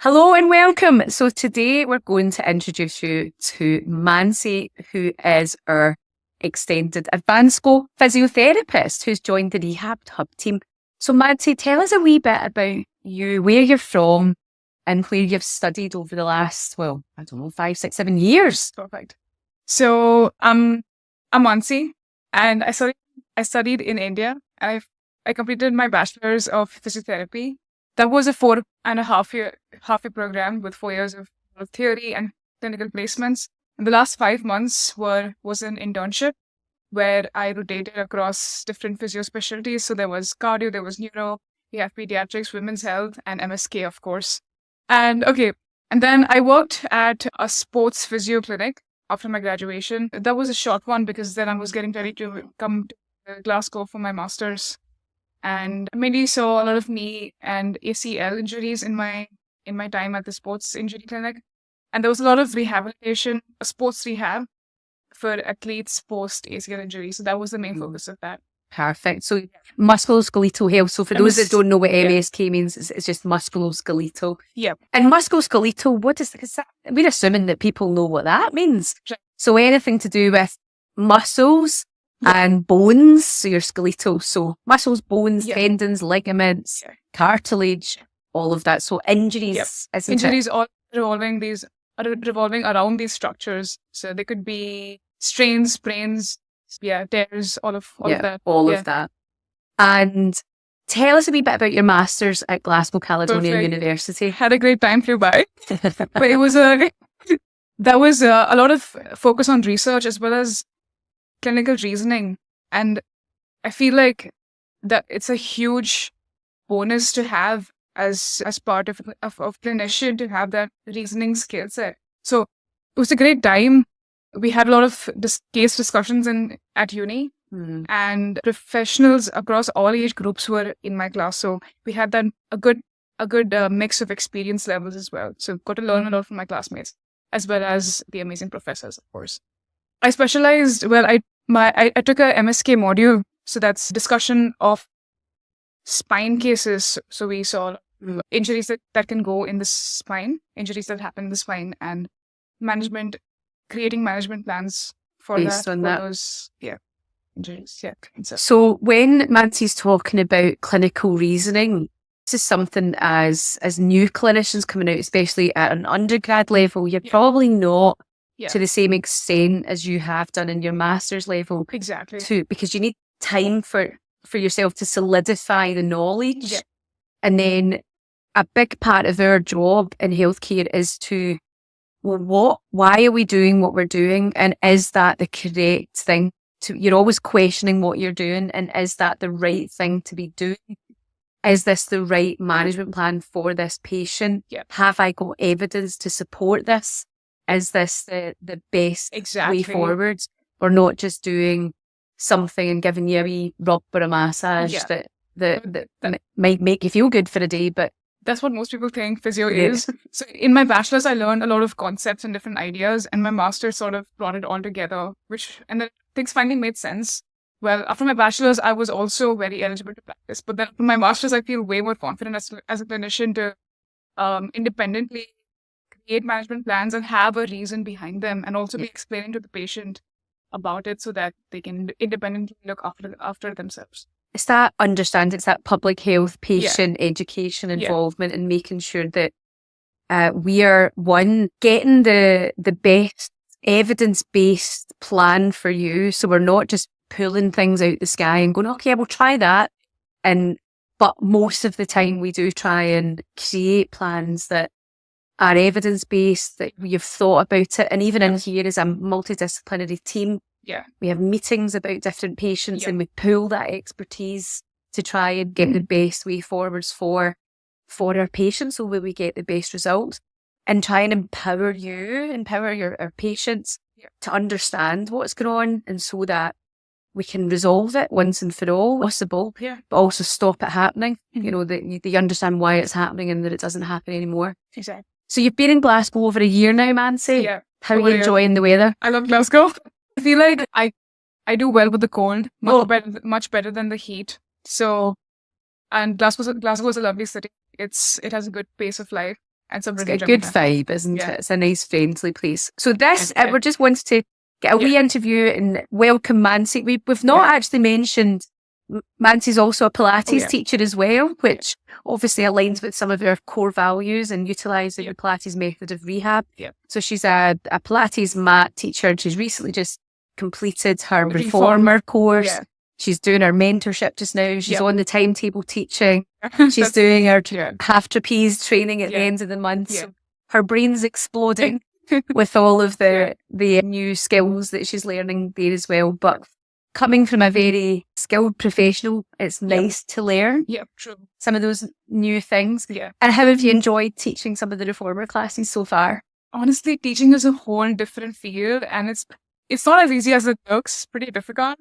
Hello and welcome. So today we're going to introduce you to Mansi, who is our extended advanced school physiotherapist who's joined the Rehab Hub team. So Mansi, tell us a wee bit about you, where you're from and where you've studied over the last, 5, 6, 7 years. Perfect. So I'm Mansi, and I studied in India. I completed my bachelor's of physiotherapy. That was a 4.5 year program with 4 years of theory and clinical placements. And the last 5 months was an internship where I rotated across different physio specialties. So there was cardio, there was neuro, we have pediatrics, women's health, and MSK, of course. And then I worked at a sports physio clinic after my graduation. That was a short one because then I was getting ready to come to Glasgow for my master's. And I mainly saw a lot of knee and ACL injuries in my time at the sports injury clinic. And there was a lot of rehabilitation, sports rehab for athletes post ACL injury. So that was the main focus of that. Perfect. So musculoskeletal health. So for those that don't know what MSK means, it's just musculoskeletal. Yeah. And musculoskeletal, what is that? We're assuming that people know what that means. Right. So anything to do with muscles and bones, so your skeletal. So muscles, bones, tendons, ligaments, cartilage, all of that. So injuries, isn't injuries it? all revolving around these structures. So they could be strains, sprains, tears, all of that. All of that. And tell us a wee bit about your master's at Glasgow Caledonian University. Had a great time, flew by. But it was that was a lot of focus on research as well as clinical reasoning. And I feel like that it's a huge bonus to have as part of clinician, to have that reasoning skill set. So it was a great time. We had a lot of case discussions at uni, and professionals across all age groups were in my class. So we had a good mix of experience levels as well. So got to learn a lot from my classmates as well as the amazing professors, of course. I specialized. I took a MSK module, so that's discussion of spine cases. So we saw injuries that can go in the spine, injuries that happen in the spine, and creating management plans for those injuries. So when Mansi's talking about clinical reasoning, this is something as new clinicians coming out, especially at an undergrad level, you're probably not to the same extent as you have done in your master's level. Exactly. Because you need time for yourself to solidify the knowledge. Yeah. And then a big part of our job in healthcare is to, why are we doing what we're doing? And is that the correct thing? You're always questioning what you're doing. And is that the right thing to be doing? Is this the right management plan for this patient? Yeah. Have I got evidence to support this? Is this the best way forward? Or not just doing something and giving you a wee rub or a massage that might make you feel good for a day, but that's what most people think physio is. So in my bachelor's, I learned a lot of concepts and different ideas, and my master's sort of brought it all together, and then things finally made sense. Well, after my bachelor's, I was also very eligible to practice, but then after my master's, I feel way more confident as a clinician to independently create management plans and have a reason behind them, and also be explaining to the patient about it so that they can independently look after themselves. It's that understanding, it's that public health, patient education involvement, and making sure that we are, getting the best evidence-based plan for you. So we're not just pulling things out the sky and going, okay, we'll try that. But most of the time we do try and create plans that are evidence-based, that you've thought about it. And even in here as a multidisciplinary team, we have meetings about different patients and we pool that expertise to try and get the best way forwards for our patients, so where we get the best results, and try and empower our patients to understand what's going on, and so that we can resolve it once and for all possible, but also stop it happening. You know, that they understand why it's happening and that it doesn't happen anymore. Exactly. So you've been in Glasgow over a year now, Mansi. Yeah. How are you enjoying the weather? I love Glasgow. I feel like I do well with the cold, much better than the heat. So, and Glasgow is a lovely city. It has a good pace of life. and some It's got a good vibe, isn't it? It's a nice, friendly place. So this, we just wanted to get a wee interview and welcome Mansi. We've not actually mentioned Mansi's also a Pilates teacher as well, which obviously aligns with some of our core values and utilising the Pilates method of rehab. So she's a Pilates Mat teacher, and she's recently just completed her Reformer course. She's doing her mentorship just now. She's on the timetable teaching. She's doing her half trapeze training at the end of the month. So her brain's exploding with all of the new skills that she's learning there as well. But coming from a very skilled professional, it's nice to learn some of those new things. And how have you enjoyed teaching some of the Reformer classes so far? Honestly, teaching is a whole different field, and it's not as easy as it looks. Pretty difficult.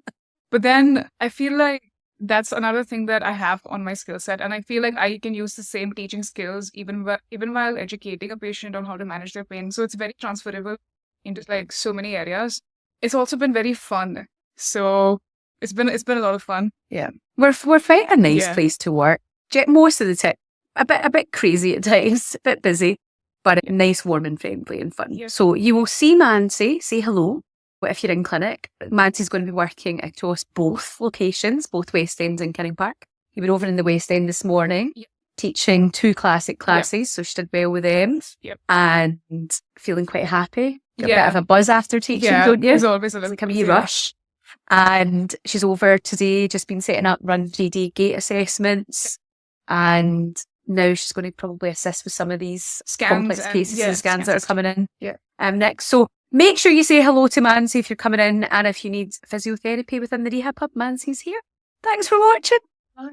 But then I feel like that's another thing that I have on my skill set, and I feel like I can use the same teaching skills even while educating a patient on how to manage their pain. So it's very transferable into like so many areas. It's also been very fun. So it's been a lot of fun. Yeah, we're quite a nice place to work. Most of the time, a bit crazy at times, a bit busy, but nice, warm and friendly and fun. So you will see Mansi, say hello. If you're in clinic, Mansi's going to be working across both locations, both West End and Kinning Park. You were over in the West End this morning, teaching 2 classic classes, so she did well with them, and feeling quite happy. Got a bit of a buzz after teaching, don't you? There's always a like a wee rush. And she's over today, just been setting up run 3D gait assessments, and now she's going to probably assist with some of these complex cases and scans that are coming in next. So make sure you say hello to Mansi if you're coming in, and if you need physiotherapy within the Rehab Hub, Mansi's here. Thanks for watching. Bye.